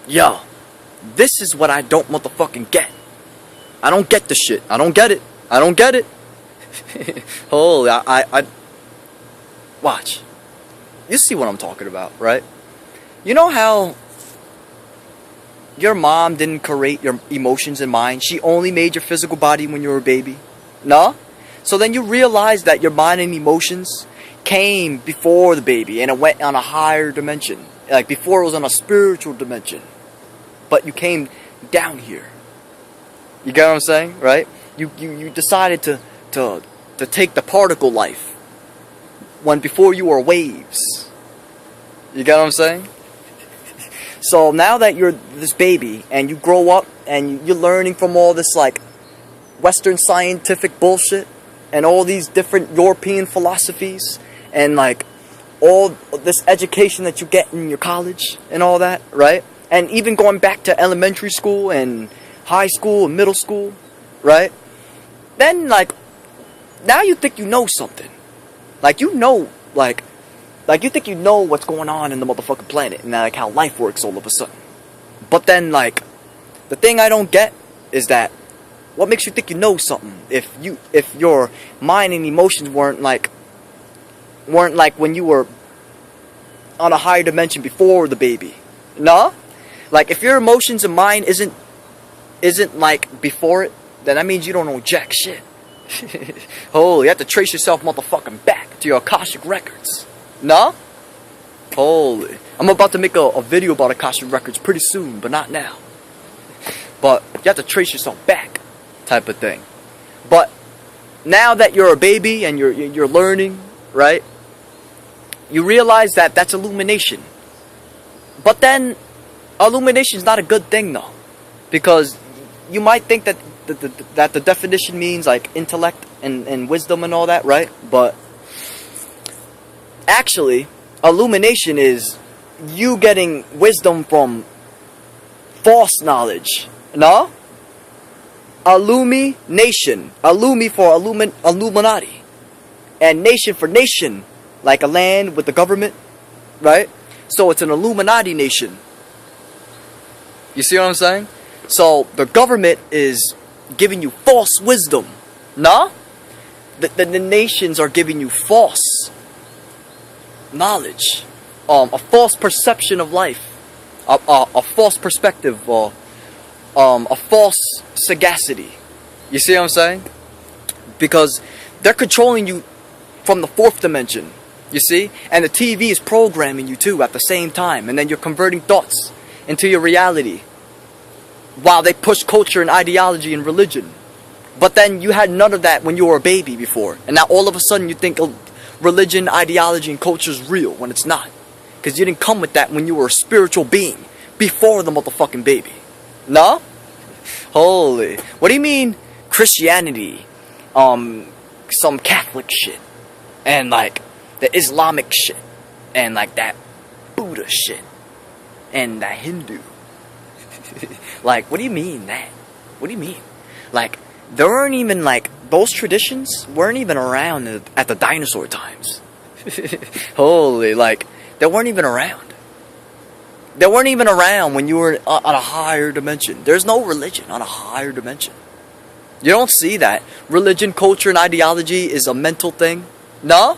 Yo, this is what I don't motherfucking get. I don't get the shit. I don't get it. I don't get it. Holy, I watch. You see what I'm talking about, right? You know how your mom didn't create your emotions and mind? She only made your physical body when you were a baby. No? So then you realize that your mind and emotions came before the baby, and it went on a higher dimension. Like before it was on a spiritual dimension. But you came down here. You get what I'm saying? Right? You decided to take the particle life when before you were waves. You get what I'm saying? So now that you're this baby and you grow up and you're learning from all this like Western scientific bullshit and all these different European philosophies and like all this education that you get in your college and all that, right? And even going back to elementary school and high school and middle school, right? Then like now you think you know something. Like you know, like you think you know what's going on in the motherfucking planet and like how life works all of a sudden. But then like the thing I don't get is that what makes you think you know something if your mind and emotions weren't like when you were on a higher dimension before the baby? No? Like if your emotions and mind isn't like before it, then that means you don't know jack shit. Holy, you have to trace yourself motherfucking back to your Akashic records. No? Holy. I'm about to make a video about Akashic records pretty soon, but not now. But you have to trace yourself back, type of thing. But now that you're a baby and you're learning, right? You realize that that's illumination. But then illumination is not a good thing though, because you might think that the definition means like intellect and wisdom and all that, right? But actually, illumination is you getting wisdom from false knowledge. No? Illumination. Illumi for Illuminati. And nation for nation. Like a land with the government. Right? So it's an Illuminati nation. You see what I'm saying? So the government is giving you false wisdom. No? The nations are giving you false knowledge, a false perception of life, a false perspective, a false sagacity. You see what I'm saying? Because they're controlling you from the fourth dimension, you see? And the TV is programming you too at the same time, and then you're converting thoughts into your reality while they push culture and ideology and religion. But then you had none of that when you were a baby before, and now all of a sudden you think religion, ideology, and culture is real when it's not. Because you didn't come with that when you were a spiritual being before the motherfucking baby. No? Holy. What do you mean Christianity, some Catholic shit, and like the Islamic shit, and like that Buddha shit, and that Hindu? Like, what do you mean that? What do you mean? Like, there weren't even like those traditions weren't even around at the dinosaur times. Holy, like, they weren't even around. They weren't even around when you were on a higher dimension. There's no religion on a higher dimension. You don't see that. Religion, culture, and ideology is a mental thing. No?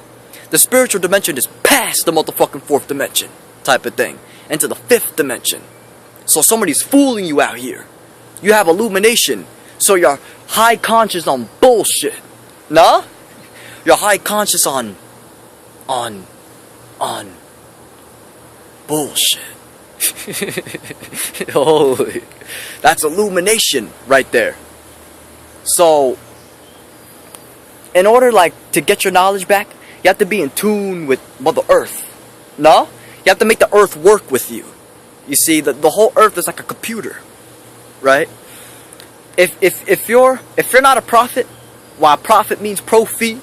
The spiritual dimension is past the motherfucking fourth dimension type of thing. Into the fifth dimension. So somebody's fooling you out here. You have illumination. So you're high conscious on bullshit. No? You're high conscious on bullshit. Holy. That's illumination right there. So, in order like to get your knowledge back, you have to be in tune with Mother Earth. No? You have to make the Earth work with you. You see, the whole Earth is like a computer. Right? If you're not a prophet, while prophet means pro-fi,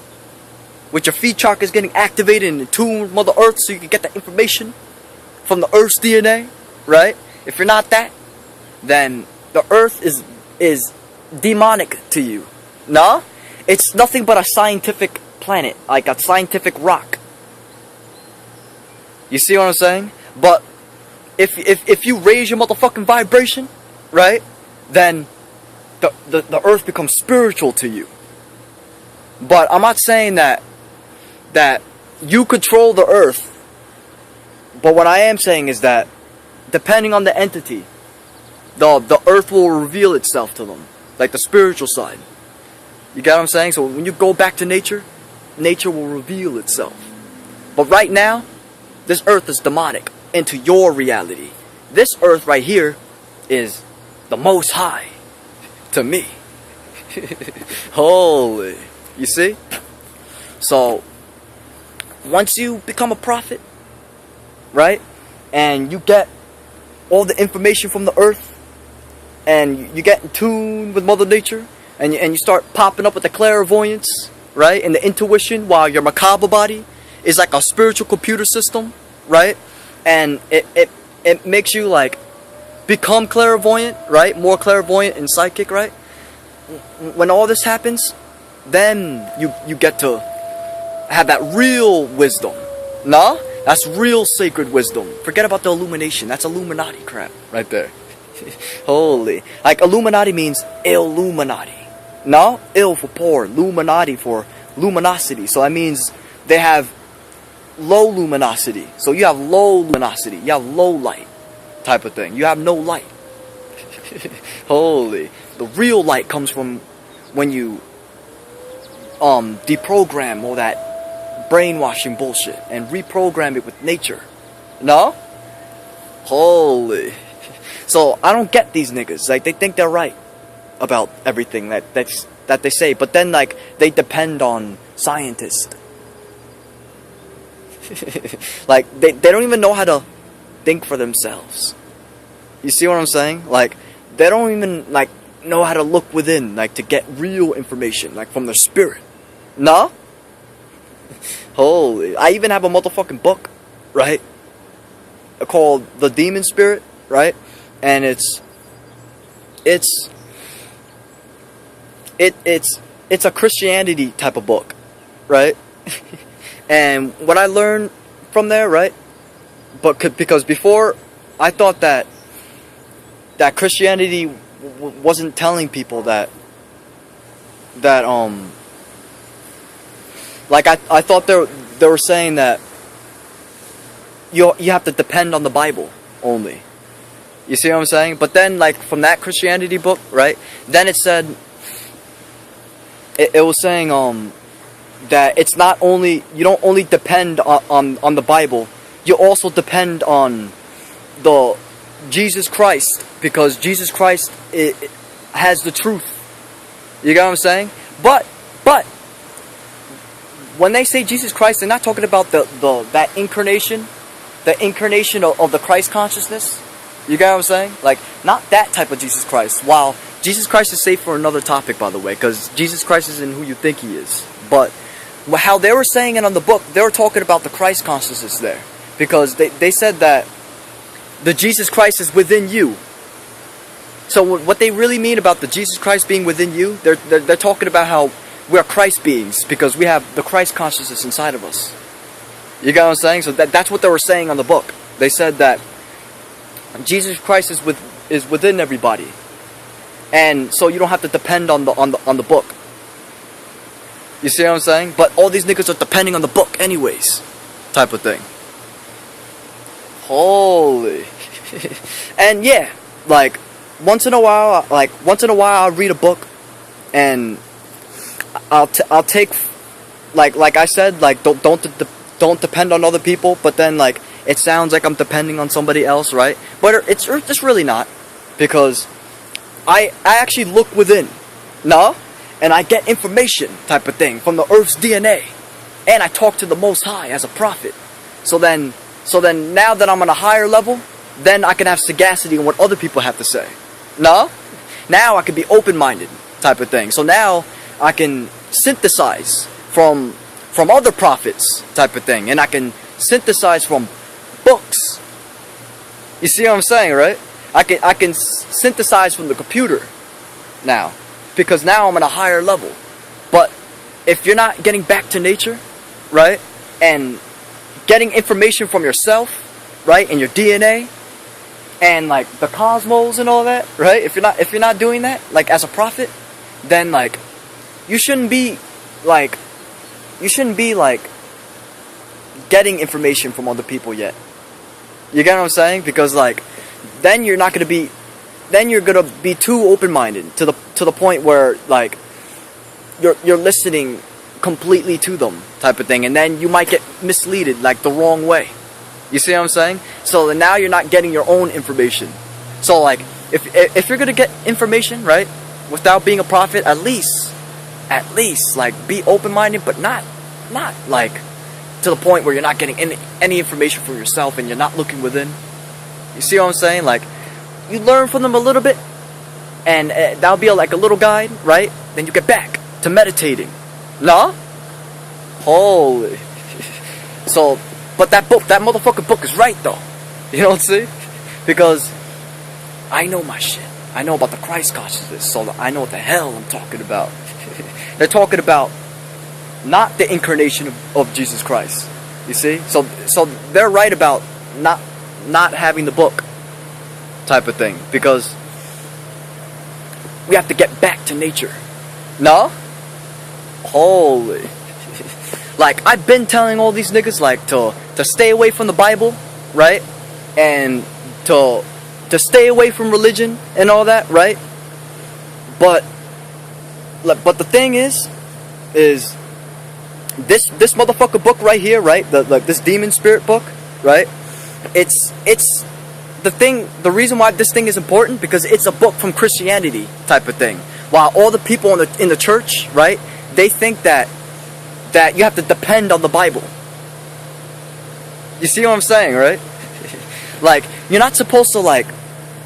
which your feed chart is getting activated and in tune with Mother Earth so you can get that information from the Earth's DNA, right? If you're not that, then the Earth is demonic to you. No? It's nothing but a scientific planet, like a scientific rock. You see what I'm saying? But if you raise your motherfucking vibration, right, then the earth becomes spiritual to you. But I'm not saying that you control the earth. But what I am saying is that depending on the entity, the earth will reveal itself to them, like the spiritual side. You get what I'm saying? So when you go back to nature, nature will reveal itself. But right now, this earth is demonic into your reality. This earth right here is the most high to me. Holy. You see? So, once you become a prophet, right? And you get all the information from the earth, and you get in tune with Mother Nature, and you start popping up with the clairvoyance, right? And the intuition, while your macabre body is like a spiritual computer system, right? And it makes you like become clairvoyant, right? More clairvoyant and psychic, right? When all this happens, then you get to have that real wisdom. Nah? That's real sacred wisdom. Forget about the Illumination. That's Illuminati crap right there. Holy. Like Illuminati means Illuminati. No? Ill for poor. Luminati for luminosity. So that means they have low luminosity. So you have low luminosity. You have low light type of thing. You have no light. Holy. The real light comes from when you deprogram all that brainwashing bullshit and reprogram it with nature. No? Holy. So I don't get these niggas. Like they think they're right about everything that they say, but then like they depend on scientists. Like they don't even know how to think for themselves. You see what I'm saying? Like they don't even like know how to look within, like to get real information, like from their spirit. No? Holy. I even have a motherfucking book, right? Called The Demon Spirit, right? And it's a Christianity type of book, right? And what I learned from there, right? But because before I thought that Christianity wasn't telling people that like I thought they were saying that you have to depend on the Bible only. You see what I'm saying? But then like from that Christianity book, right? Then it said it was saying that it's not only, you don't only depend on the Bible, you also depend on the Jesus Christ, because Jesus Christ it has the truth. You get what I'm saying? But when they say Jesus Christ, they're not talking about that incarnation, the incarnation of the Christ consciousness. You get what I'm saying? Like, not that type of Jesus Christ. While Jesus Christ is safe for another topic, by the way, because Jesus Christ isn't who you think he is. But how they were saying it on the book, they were talking about the Christ consciousness there. Because they said that the Jesus Christ is within you. So what they really mean about the Jesus Christ being within you, they're talking about how we're Christ beings because we have the Christ consciousness inside of us. You get what I'm saying? So that's what they were saying on the book. They said that Jesus Christ is within everybody, and so you don't have to depend on the book. You see what I'm saying? But all these niggas are depending on the book anyways, type of thing. Holy. And yeah, like once in a while I'll read a book, and I'll take like I said, like don't depend on other people, but then like it sounds like I'm depending on somebody else, right? But it's really not, because I actually look within, no? And I get information type of thing from the Earth's DNA, and I talk to the Most High as a prophet. So then now that I'm on a higher level, then I can have sagacity in what other people have to say. No? Now I can be open-minded type of thing. So now I can synthesize from other prophets type of thing, and I can synthesize from books. You see what I'm saying, right? I can synthesize from the computer now, because now I'm at a higher level. But if you're not getting back to nature, right, and getting information from yourself, right, and your DNA, and like the cosmos and all that, right? If you're not doing that, like as a prophet, then like you shouldn't be like getting information from other people yet. You get what I'm saying? Because like then you're gonna be too open-minded to the point where like you're listening completely to them type of thing, and then you might get misleaded like the wrong way. You see what I'm saying? So now you're not getting your own information. So like if you're gonna get information, right, without being a prophet, at least like be open-minded, but not like to the point where you're not getting any information for yourself and you're not looking within. You see what I'm saying? Like you learn from them a little bit, and that'll be like a little guide, right? Then you get back to meditating. No? Holy. So, but that motherfucking book is right though. You know what I'm saying? Because I know my shit. I know about the Christ consciousness, so I know what the hell I'm talking about. They're talking about not the incarnation of Jesus Christ. You see? So they're right about not having the book type of thing, because we have to get back to nature. No? Holy. Like I've been telling all these niggas like to stay away from the Bible, right? And to stay away from religion and all that, right? But the thing is this motherfucker book right here, right? This demon spirit book, right? It's the reason why this thing is important, because it's a book from Christianity type of thing. While all the people in the church, right, they think that you have to depend on the Bible. You see what I'm saying, right? Like you're not supposed to like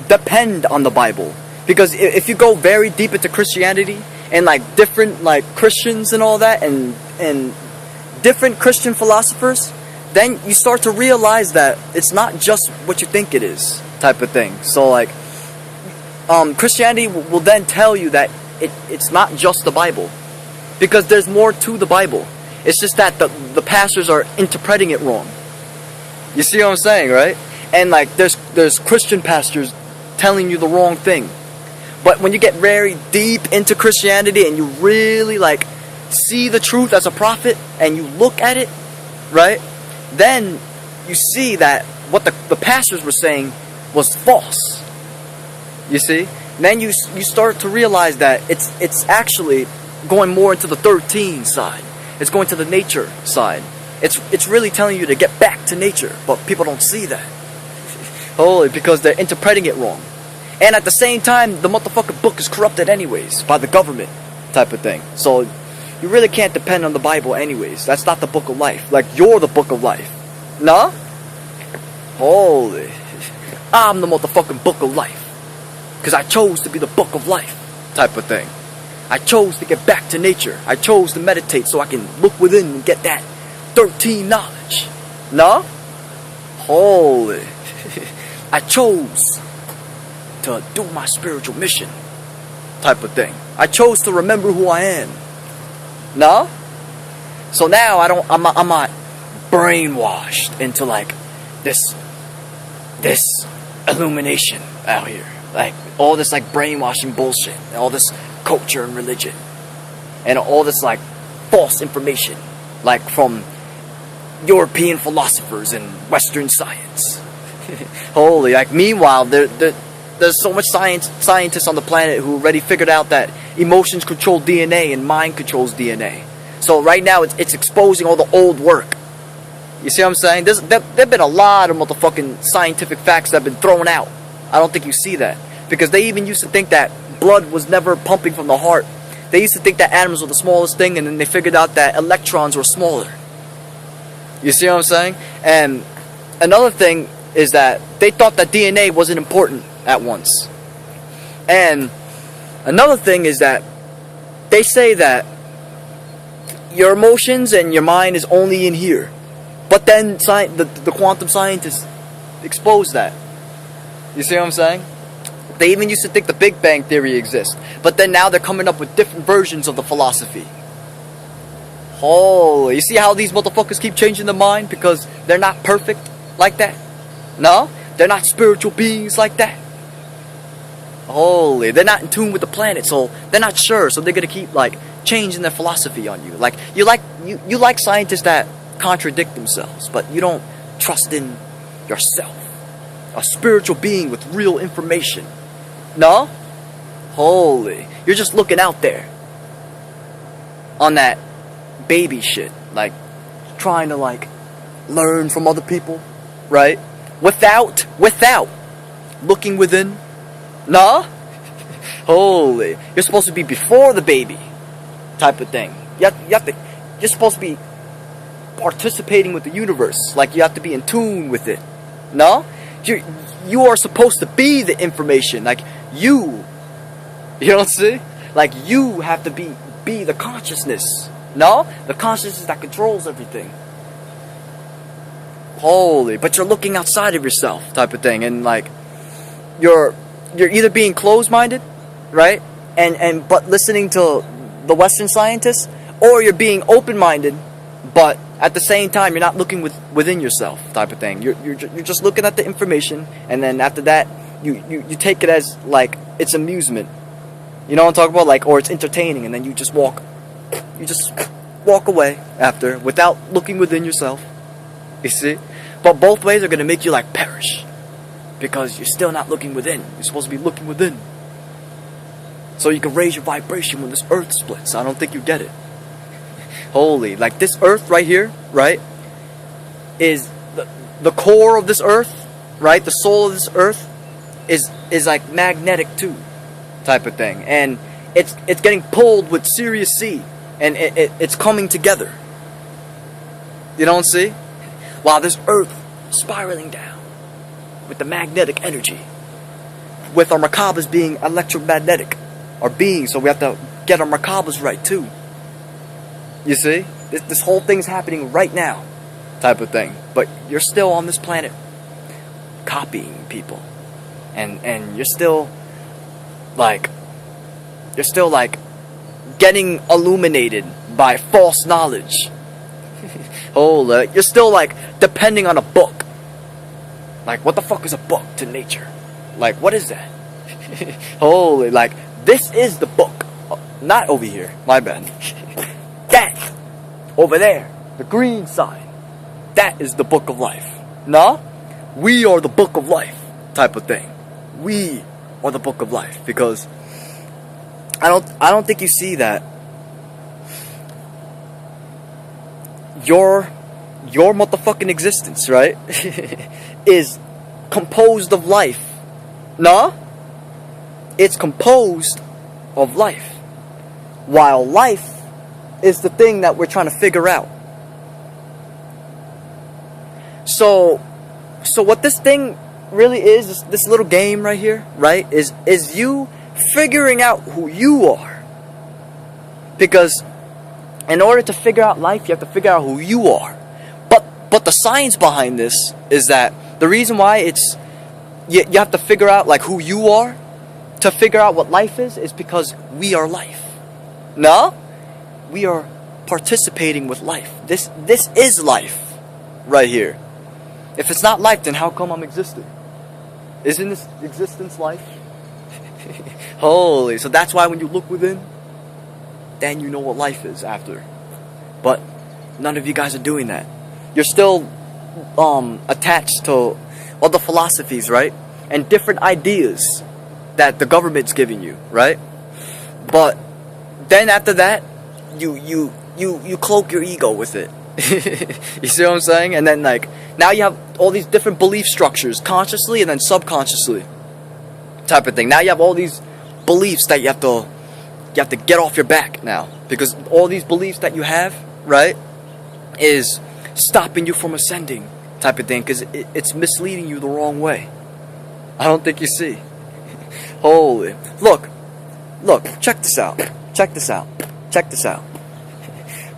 depend on the Bible, because if you go very deep into Christianity and like different like Christians and all that, and different Christian philosophers, then you start to realize that it's not just what you think it is type of thing. So like Christianity will then tell you that it's not just the Bible, because there's more to the Bible. It's just that the pastors are interpreting it wrong. You see what I'm saying, right? And like there's Christian pastors telling you the wrong thing. But when you get very deep into Christianity and you really like see the truth as a prophet and you look at it, right, then you see that what the pastors were saying was false. You see? And then you start to realize that it's actually going more into the 13 side. It's going to the nature side. It's really telling you to get back to nature, but people don't see that. Holy, because they're interpreting it wrong. And at the same time, the motherfucking book is corrupted anyways by the government type of thing. So you really can't depend on the Bible anyways. That's not the book of life. Like you're the book of life. Nah? Holy. I'm the motherfucking book of life. Because I chose to be the book of life type of thing. I chose to get back to nature. I chose to meditate so I can look within and get that 13 knowledge. No? Holy. I chose to do my spiritual mission type of thing. I chose to remember who I am. No? So now I'm not brainwashed into like this illumination out here. Like all this like brainwashing bullshit, and all this culture and religion, and all this like false information, like from European philosophers and Western science. Holy, like meanwhile there's so much scientists on the planet who already figured out that emotions control DNA and mind controls DNA. So right now it's exposing all the old work. You see what I'm saying? There've been a lot of motherfucking scientific facts that have been thrown out. I don't think you see that. Because they even used to think that blood was never pumping from the heart. They used to think that atoms were the smallest thing, and then they figured out that electrons were smaller. You see what I'm saying? And another thing is that they thought that DNA wasn't important at once. And another thing is that they say that your emotions and your mind is only in here. But then the quantum scientists exposed that. You see what I'm saying? They even used to think the Big Bang Theory exists. But then now they're coming up with different versions of the philosophy. Oh, you see how these motherfuckers keep changing their mind because they're not perfect like that? No? They're not spiritual beings like that. Holy, they're not in tune with the planet, so they're not sure, so they're gonna keep like changing their philosophy on you. Like you like scientists that contradict themselves, but you don't trust in yourself. A spiritual being with real information. No? Holy, you're just looking out there on that baby shit, like trying to like learn from other people, right? Without looking within. Nah? Holy, you're supposed to be before the baby type of thing. You're supposed to be participating with the universe, like you have to be in tune with it. No? You are supposed to be the information, like you don't see? Like you have to be the consciousness. No? The consciousness that controls everything. Holy, but you're looking outside of yourself type of thing, and like you're either being closed-minded, right? And but listening to the Western scientists, or you're being open-minded, but at the same time you're not looking within yourself type of thing. You're just looking at the information, and then after that you take it as like it's amusement. You know what I'm talking about? Like, or it's entertaining, and then you just walk away after without looking within yourself. You see? But both ways are gonna make you like perish. Because you're still not looking within. You're supposed to be looking within. So you can raise your vibration when this earth splits. I don't think you get it. Holy, like this earth right here, right? Is the core of this earth, right? The soul of this earth is like magnetic too, type of thing. And it's getting pulled with Sirius C. And it's coming together. You don't see? While this earth spiraling down with the magnetic energy, with our Merkabas being electromagnetic, our beings, so we have to get our Merkabas right too. You see? This whole thing's happening right now, type of thing. But you're still on this planet copying people. And you're still like getting illuminated by false knowledge. You're still like depending on a book. Like, what the fuck is a book to nature? Like, what is that? Holy, like, this is the book. Not over here, my bad. That, over there, the green side. That is the book of life. No? We are the book of life, type of thing. We are the book of life, because I don't think you see that your motherfucking existence, right? Is composed of life. No? It's composed of life. While life is the thing that we're trying to figure out. So what this thing really is, this little game right here, right? Is you figuring out who you are. Because in order to figure out life, you have to figure out who you are. But the science behind this is that the reason why it's you have to figure out like who you are to figure out what life is because we are life. No? We are participating with life. This is life right here. If it's not life, then how come I'm existing? Isn't this existence life? Holy, so that's why when you look within, then you know what life is after. But none of you guys are doing that. You're still attached to other philosophies, right? And different ideas that the government's giving you, right? But then after that, you cloak your ego with it. You see what I'm saying? And then like now you have all these different belief structures, consciously and then subconsciously, type of thing. Now you have all these beliefs that you have to get off your back now, because all these beliefs that you have, right, is stopping you from ascending, type of thing, because it's misleading you the wrong way. I don't think you see. Holy, look, check this out.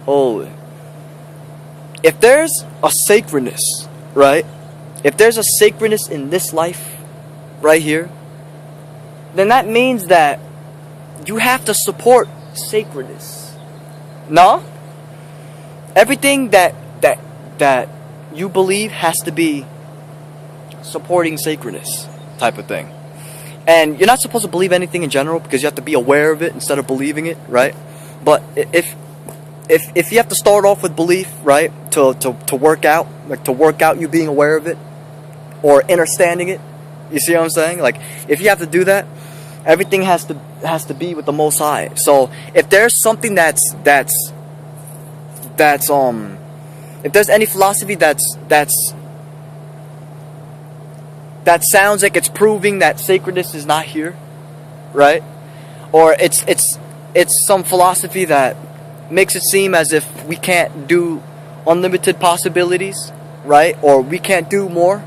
Holy. If there's a sacredness, right? If there's a sacredness in this life, right here, then that means that you have to support sacredness. No? Everything that you believe has to be supporting sacredness type of thing. And you're not supposed to believe anything in general because you have to be aware of it instead of believing it, right? But if you have to start off with belief, right, to work out, like to work out you being aware of it or understanding it, you see what I'm saying? Like if you have to do that, everything has to be with the Most High. So if there's something if there's any philosophy that sounds like it's proving that sacredness is not here, right? Or it's some philosophy that makes it seem as if we can't do unlimited possibilities, right? Or we can't do more.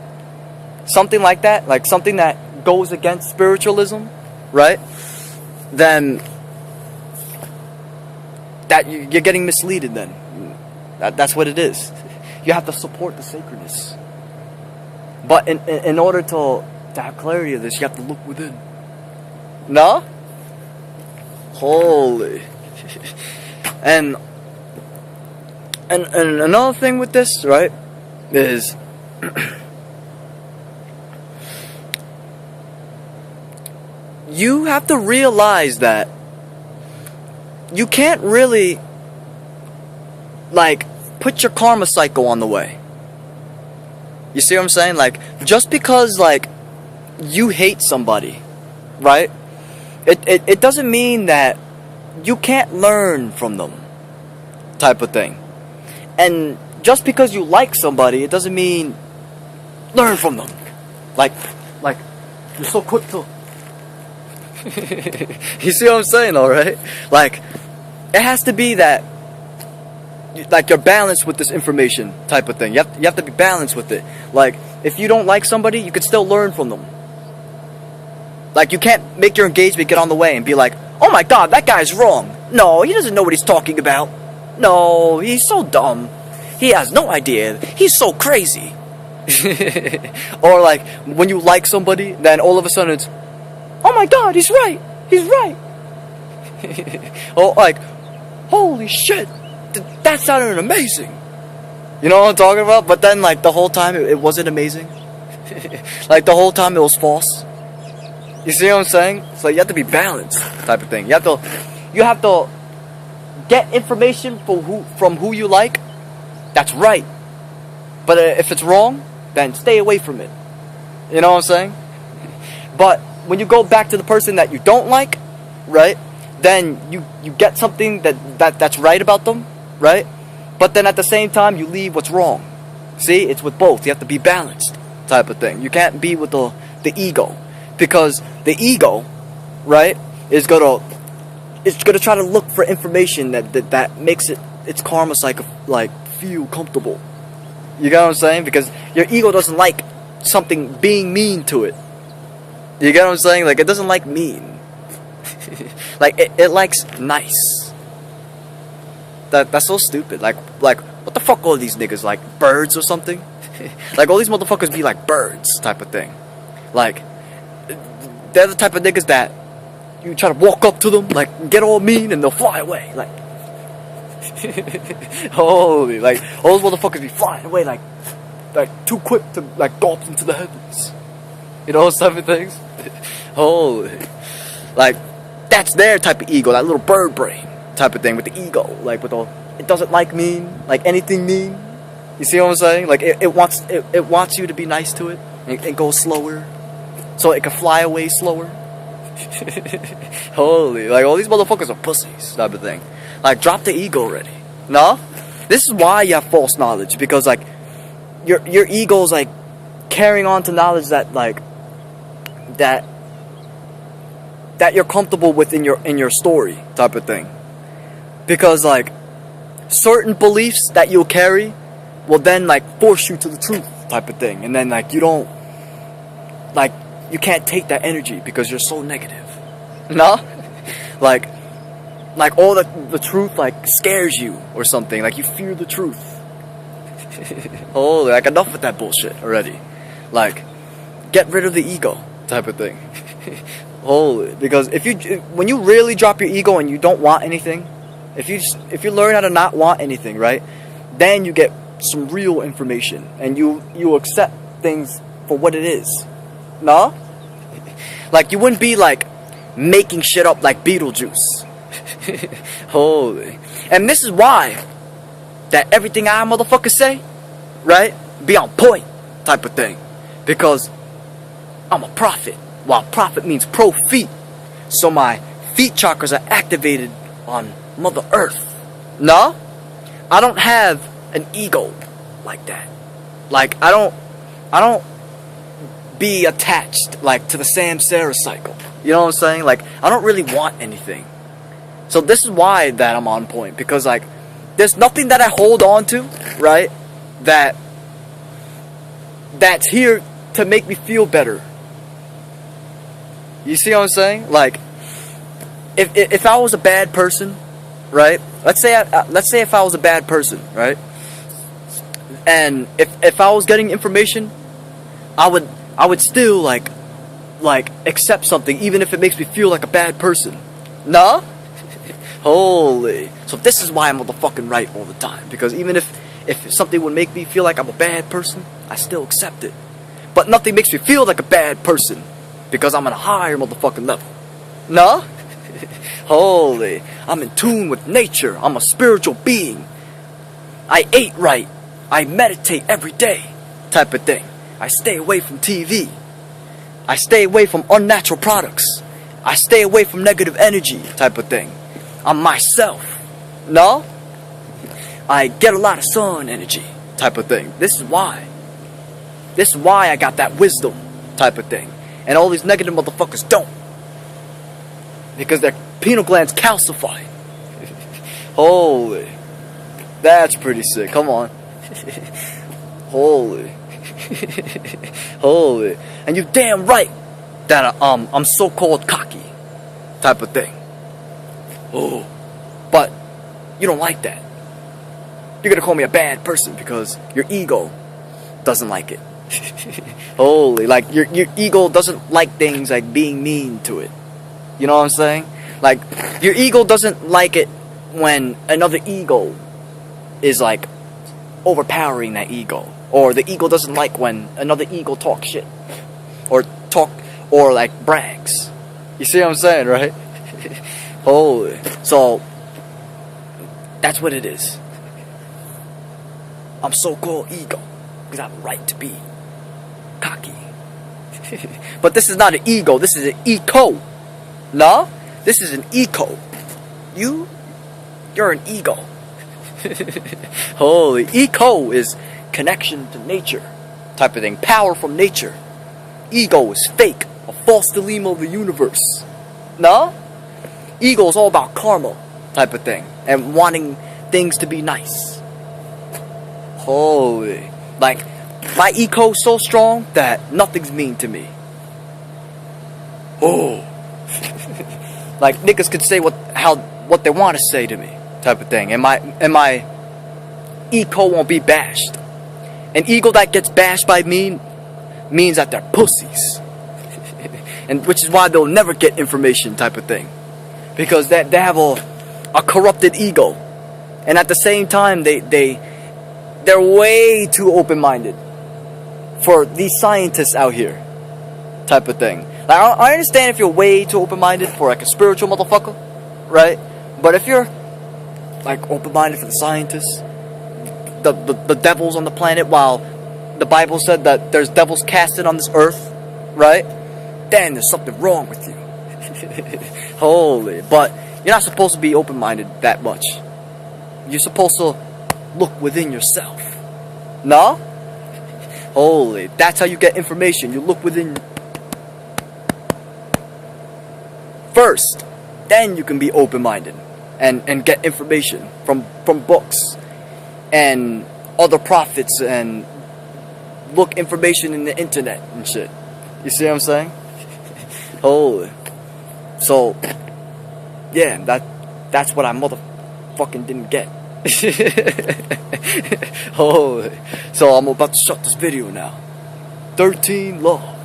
Something like that, like something that goes against spiritualism, right? Then that you're getting misleaded then. That's what it is. You have to support the sacredness. But in order to have clarity of this, you have to look within. No? Holy. And another thing with this, right, is you have to realize that you can't really, like, put your karma cycle on the way. You see what I'm saying? Like, just because, like, you hate somebody, right? It doesn't mean that you can't learn from them, type of thing. And just because you like somebody, it doesn't mean learn from them. Like you're so quick to. You see what I'm saying, alright? Like, it has to be that, like, you're balanced with this information type of thing. You have to be balanced with it. Like, if you don't like somebody, you can still learn from them. Like, you can't make your engagement get on the way and be like, oh my god, that guy's wrong. No, he doesn't know what he's talking about. No, he's so dumb. He has no idea. He's so crazy. Or like, when you like somebody, then all of a sudden it's, oh my god, he's right. He's right. Or like, holy shit, that sounded amazing. You know what I'm talking about? But then, like, the whole time it wasn't amazing. Like, the whole time it was false. You see what I'm saying? So you have to be balanced, type of thing. You have to get information from who you like. That's right. But if it's wrong, then stay away from it. You know what I'm saying? But when you go back to the person that you don't like, right? Then you get something that's right about them, right? But then at the same time, you leave what's wrong. See, it's with both. You have to be balanced, type of thing. You can't be with the ego, because the ego, right, is gonna try to look for information that makes its karma cycle, like, feel comfortable. You get what I'm saying? Because your ego doesn't like something being mean to it. You get what I'm saying? Like, it doesn't like mean. Like, it likes nice. That's so stupid. Like, what the fuck are these niggas, like, birds or something? Like, all these motherfuckers be like birds, type of thing. Like, they're the type of niggas that you try to walk up to them, like, get all mean, and they'll fly away. Like, holy, like, all those motherfuckers be flying away, like too quick to, like, go up into the heavens. You know, those type of things. Holy, like, that's their type of ego, that little bird brain type of thing with the ego, like, with all, it doesn't like mean, like anything mean. You see what I'm saying? Like, it wants you to be nice to it and go slower, so it can fly away slower. Holy, like, all these motherfuckers are pussies, type of thing. Like, drop the ego already. No? This is why you have false knowledge, because, like, your ego's, like, carrying on to knowledge that, like, that you're comfortable with in your story, type of thing. Because, like, certain beliefs that you'll carry will then, like, force you to the truth, type of thing. And then, like, you don't, like, you can't take that energy because you're so negative. No? Like, all the truth, like, scares you or something. Like, you fear the truth. Holy, like, enough with that bullshit already. Like, get rid of the ego, type of thing. Holy, because when you really drop your ego and you don't want anything, if you learn how to not want anything, right, then you get some real information, and you accept things for what it is. No? Like, you wouldn't be, like, making shit up like Beetlejuice. Holy. And this is why that everything I motherfuckers say, right, be on point type of thing. Because I'm a prophet. While prophet means pro feet. So my feet chakras are activated on Mother Earth. No? I don't have an ego like that. Like, I don't be attached, like, to the Samsara cycle. You know what I'm saying? Like, I don't really want anything. So this is why that I'm on point. Because, like, there's nothing that I hold on to, right, that's here to make me feel better. You see what I'm saying? Like, if I was a bad person, right? Let's say if I was a bad person, right? And if I was getting information, I would still like accept something even if it makes me feel like a bad person. Nah? Holy. So this is why I'm motherfucking right all the time. Because even if something would make me feel like I'm a bad person, I still accept it. But nothing makes me feel like a bad person. Because I'm on a higher motherfucking level. Nah? Holy. I'm in tune with nature. I'm a spiritual being. I ate right. I meditate every day. Type of thing. I stay away from TV. I stay away from unnatural products. I stay away from negative energy. Type of thing. I'm myself. No? I get a lot of sun energy. Type of thing. This is why. This is why I got that wisdom. Type of thing. And all these negative motherfuckers don't. Because their pineal glands calcify. Holy. That's pretty sick. Come on. Holy. Holy. And you're damn right that I'm so-called cocky. Type of thing. Oh. But you don't like that. You're gonna call me a bad person because your ego doesn't like it. Holy, like your ego doesn't like things like being mean to it. You know what I'm saying? Like, your ego doesn't like it when another ego is like overpowering that ego. Or the ego doesn't like when another ego talks shit. Or like brags. You see what I'm saying, right? Holy. So that's what it is. I'm so-called ego because I have a right to be cocky. But this is not an ego, this is an eco. No? This is an eco. You're an ego. Holy. Eco is connection to nature type of thing. Power from nature. Ego is fake. A false dilemma of the universe. No? Ego is all about karma type of thing. And wanting things to be nice. Holy. Like, my eco is so strong that nothing's mean to me. Oh. Like, niggas could say what they want to say to me, type of thing. And my ego won't be bashed. An ego that gets bashed by me means that they're pussies. And which is why they'll never get information, type of thing. Because they have a corrupted ego. And at the same time, they're way too open-minded for these scientists out here, type of thing. Like, I understand if you're way too open-minded for like a spiritual motherfucker, right? But if you're like open-minded for the scientists, the devils on the planet, while the Bible said that there's devils casted on this earth, right? Then there's something wrong with you. Holy. But you're not supposed to be open-minded that much. You're supposed to look within yourself. No? Holy. That's how you get information. You look within first. Then you can be open-minded and get information from books and other prophets and look information in the internet and shit. You see what I'm saying? Holy. So, yeah, that's what I motherfucking didn't get. Holy. So I'm about to shut this video now. 13 love.